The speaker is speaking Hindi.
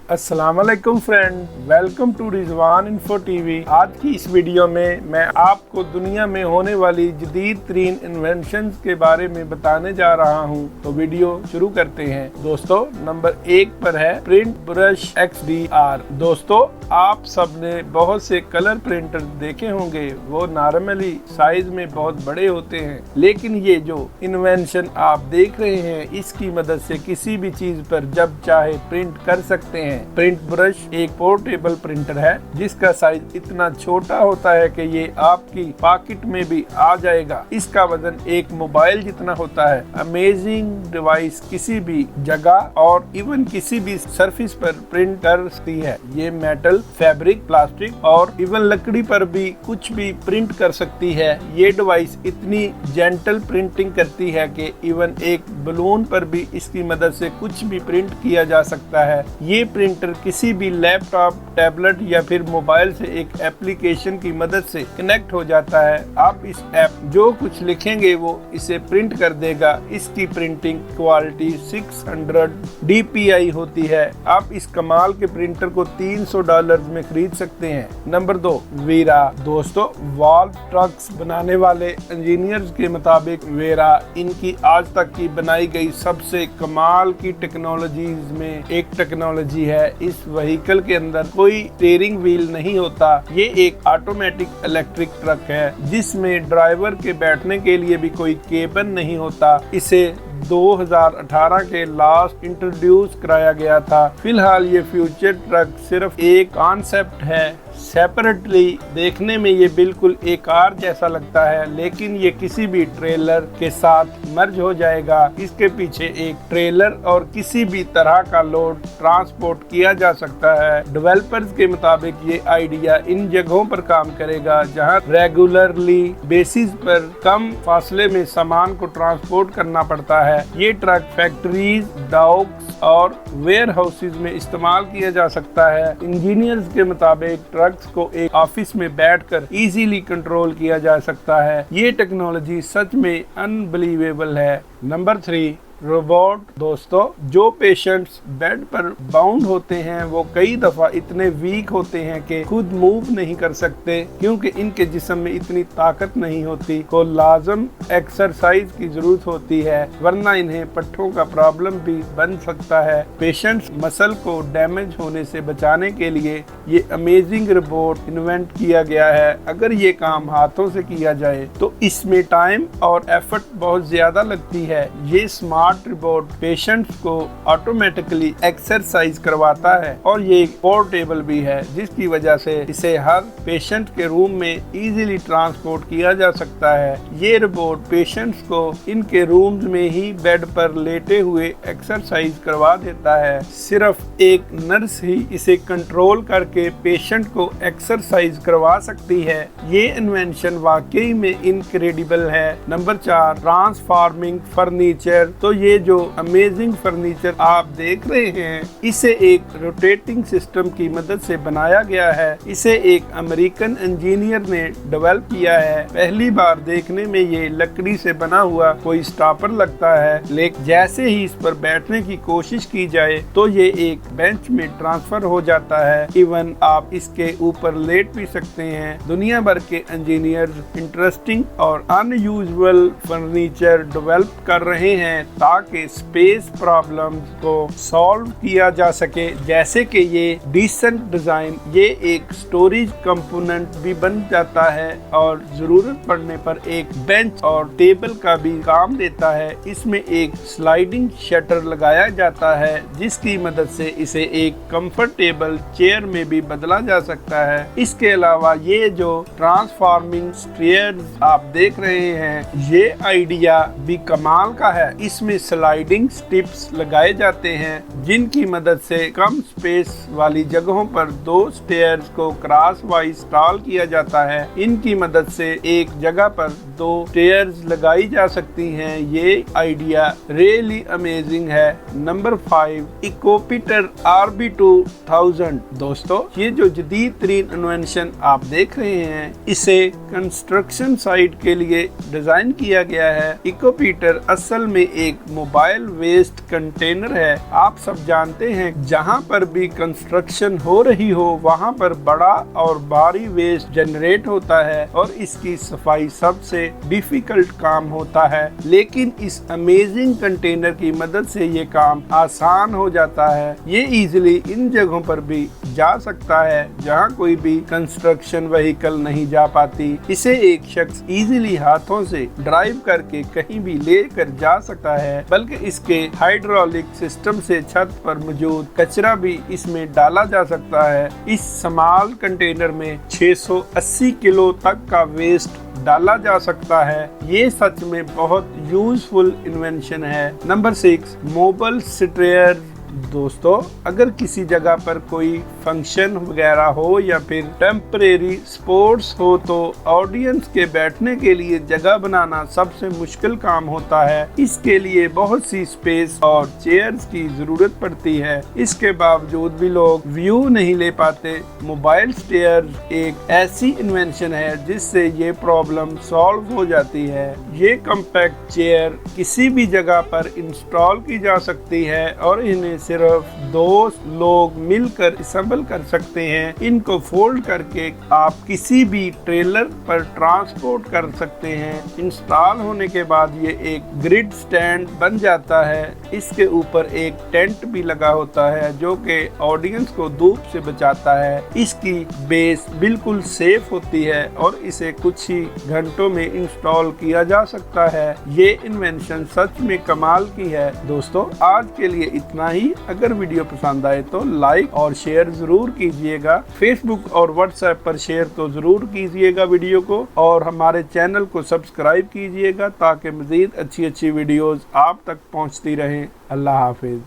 अस्सलाम वालेकुम friend, welcome to Rizwan info TV. आज की इस वीडियो में मैं आपको दुनिया में होने वाली जदीद तरीन इन्वेंशंस के बारे में बताने जा रहा हूं। तो वीडियो शुरू करते हैं। दोस्तों, नंबर 1 पर है प्रिंट ब्रश XDR। दोस्तों, आप सबने बहुत से कलर प्रिंटर देखे होंगे। वो नॉर्मली साइज में बहुत बड़े होते हैं, लेकिन ये जो इन्वेंशन आप देख रहे हैं, इसकी मदद से किसी भी चीज पर जब चाहे प्रिंट कर सकते हैं। प्रिंट ब्रश एक पोर्टेबल प्रिंटर है जिसका साइज इतना छोटा होता है कि ये आपकी पॉकेट में भी आ जाएगा। इसका वजन एक मोबाइल जितना होता है। अमेजिंग डिवाइस किसी भी जगह और इवन किसी भी सरफेस पर प्रिंट कर सकती है। ये मेटल, फैब्रिक, प्लास्टिक और इवन लकड़ी पर भी कुछ भी प्रिंट कर सकती है। ये डिवाइस इतनी जेंटल प्रिंटिंग करती है कि इवन एक बलून पर भी इसकी मदद से कुछ भी प्रिंट किया जा सकता है। ये प्रिंटर किसी भी लैपटॉप, टैबलेट या फिर मोबाइल से एक एप्लीकेशन की मदद से कनेक्ट हो जाता है। आप इस ऐप जो कुछ लिखेंगे वो इसे प्रिंट कर देगा। इसकी प्रिंटिंग क्वालिटी 600 DPI होती है। आप इस कमाल के प्रिंटर को $300 में खरीद सकते हैं। Number 2, vera. दोस्तों, वॉल्व ट्रक्स बनाने वाले इंजीनियर्स के मुताबिक वेरा इनकी आज तक की बनाई गई सबसे कमाल की टेक्नोलॉजीज में एक टेक्नोलॉजी है। इस व्हीकल के अंदर कोई स्टीयरिंग व्हील नहीं होता। ये एक ऑटोमेटिक इलेक्ट्रिक ट्रक है जिसमें ड्राइवर के बैठने के लिए भी कोई केबिन नहीं होता। इसे 2018 के लास्ट इंट्रोड्यूस कराया गया था। फिलहाल ये फ्यूचर ट्रक सिर्फ एक कॉन्सेप्ट है। सेपरेटली देखने में ये बिल्कुल एक कार जैसा लगता है, लेकिन ये किसी भी ट्रेलर के साथ मर्ज हो जाएगा। इसके पीछे एक ट्रेलर और किसी भी तरह का लोड ट्रांसपोर्ट किया जा सकता है। डेवलपर्स के मुताबिक ये आइडिया इन जगहों पर काम करेगा जहां रेगुलरली बेसिस पर कम फासले में सामान को ट्रांसपोर्ट करना पड़ता है। ये ट्रक फैक्ट्रीज, डॉक्स और वेयर हाउसेज में इस्तेमाल किया जा सकता है। इंजीनियर्स के मुताबिक ट्रक्स को एक ऑफिस में बैठकर इजीली कंट्रोल किया जा सकता है। ये टेक्नोलॉजी सच में अनबिलीवेबल है। Number 3, robot. दोस्तों, जो पेशेंट्स बेड पर बाउंड होते हैं वो कई दफा इतने वीक होते हैं कि खुद मूव नहीं कर सकते, क्योंकि इनके जिस्म में इतनी ताकत नहीं होती। को लाजम एक्सरसाइज की जरूरत होती है, वरना इन्हें पट्ठों का प्रॉब्लम भी बन सकता है। पेशेंट्स मसल को डैमेज होने से बचाने के लिए ये अमेजिंग रोबोट इन्वेंट किया गया है। अगर ये काम हाथों से किया जाए तो इसमें टाइम और एफर्ट बहुत ज्यादा लगती है। ये स्मार्ट रोबोट पेशेंट्स को ऑटोमेटिकली एक्सरसाइज करवाता है और ये पोर्टेबल भी है, जिसकी वजह से इसे हर पेशेंट के रूम में इजीली ट्रांसपोर्ट किया जा सकता है। ये रोबोट पेशेंट्स को इनके रूम्स में ही बेड पर लेटे हुए एक्सरसाइज करवा देता है। सिर्फ एक नर्स ही इसे कंट्रोल करके पेशेंट को एक्सरसाइज करवा सकती है। ये इन्वेंशन वाकई में इनक्रेडिबल है। Number 4, transforming furniture. तो ये जो अमेजिंग फर्नीचर आप देख रहे हैं, इसे एक रोटेटिंग सिस्टम की मदद से बनाया गया है। इसे एक अमेरिकन इंजीनियर ने डेवलप किया है। पहली बार देखने में ये लकड़ी से बना हुआ कोई स्टॉपर लगता है, लेकिन जैसे ही इस पर बैठने की कोशिश की जाए तो ये एक बेंच में ट्रांसफर हो जाता है। इवन आप इसके ऊपर लेट भी सकते हैं। दुनिया भर के इंजीनियर्स इंटरेस्टिंग और अनयूजुअल फर्नीचर डेवलप कर रहे हैं ताकि स्पेस प्रॉब्लम्स को सॉल्व किया जा सके। जैसे कि ये डिसेंट डिजाइन, ये एक स्टोरेज कंपोनेंट भी बन जाता है और जरूरत पड़ने पर एक बेंच और टेबल का भी काम देता है। इसमें एक स्लाइडिंग शटर लगाया जाता है जिसकी मदद से इसे एक कंफर्टेबल चेयर में भी बदला जा सकता है। इसके अलावा ये जो ट्रांसफॉर्मिंग स्टेयर्स आप देख रहे हैं, ये आइडिया भी कमाल का है। इसमें स्लाइडिंग स्टिप्स लगाए जाते हैं जिनकी मदद से कम स्पेस वाली जगहों पर 2 स्टेयर्स को क्रॉस वाइज इंस्टॉल किया जाता है। इनकी मदद से एक जगह पर 2 स्टेयर्स लगाई जा सकती हैं। ये आइडिया रियली अमेजिंग है। Number 5, इकोपीटर RB2000। दोस्तों, ये जो जदीद तरीन इन्वेंशन आप देख रहे हैं, इसे कंस्ट्रक्शन साइट के लिए डिजाइन किया गया है। इकोपीटर असल में एक मोबाइल वेस्ट कंटेनर है। आप सब जानते हैं जहाँ पर भी कंस्ट्रक्शन हो रही हो वहाँ पर बड़ा और भारी वेस्ट जनरेट होता है और इसकी सफाई सबसे डिफिकल्ट काम होता है, लेकिन इस अमेजिंग कंटेनर की मदद से ये काम आसान हो जाता है। ये इजीली इन जगहों पर भी जा सकता है जहाँ कोई भी कंस्ट्रक्शन व्हीकल नहीं जा पाती। इसे एक शख्स इजीली हाथों से ड्राइव करके कहीं भी लेकर जा सकता है, बल्कि इसके हाइड्रोलिक सिस्टम से छत पर मौजूद कचरा भी इसमें डाला जा सकता है। इस स्मॉल कंटेनर में 680 किलो तक का वेस्ट डाला जा सकता है। ये सच में बहुत यूजफुल इन्वेंशन है। नंबर 6, मोबाइल स्ट्रेयर। दोस्तों, अगर किसी जगह पर कोई फंक्शन वगैरह हो या फिर टेम्परेरी स्पोर्ट्स हो तो ऑडियंस के बैठने के लिए जगह बनाना सबसे मुश्किल काम होता है। इसके लिए बहुत सी स्पेस और चेयर्स की जरूरत पड़ती है। इसके बावजूद भी लोग व्यू नहीं ले पाते। मोबाइल स्टेयर एक ऐसी इन्वेंशन है जिससे ये प्रॉब्लम सॉल्व हो जाती है। ये कॉम्पैक्ट चेयर किसी भी जगह पर इंस्टॉल की जा सकती है और इन्हें सिर्फ 2 लोग मिलकर असेंबल कर सकते हैं। इनको फोल्ड करके आप किसी भी ट्रेलर पर ट्रांसपोर्ट कर सकते हैं। इंस्टॉल होने के बाद ये एक ग्रिड स्टैंड बन जाता है। इसके ऊपर एक टेंट भी लगा होता है जो कि ऑडियंस को धूप से बचाता है। इसकी बेस बिल्कुल सेफ होती है और इसे कुछ ही घंटों में इंस्टॉल किया जा सकता है। ये इन्वेंशन सच में कमाल की है। दोस्तों, आज के लिए इतना ही। अगर वीडियो पसंद आए तो लाइक और शेयर जरूर कीजिएगा। फेसबुक और व्हाट्सएप पर शेयर तो जरूर कीजिएगा वीडियो को, और हमारे चैनल को सब्सक्राइब कीजिएगा ताकि मजीद अच्छी वीडियोस आप तक पहुंचती रहें। अल्लाह हाफिज।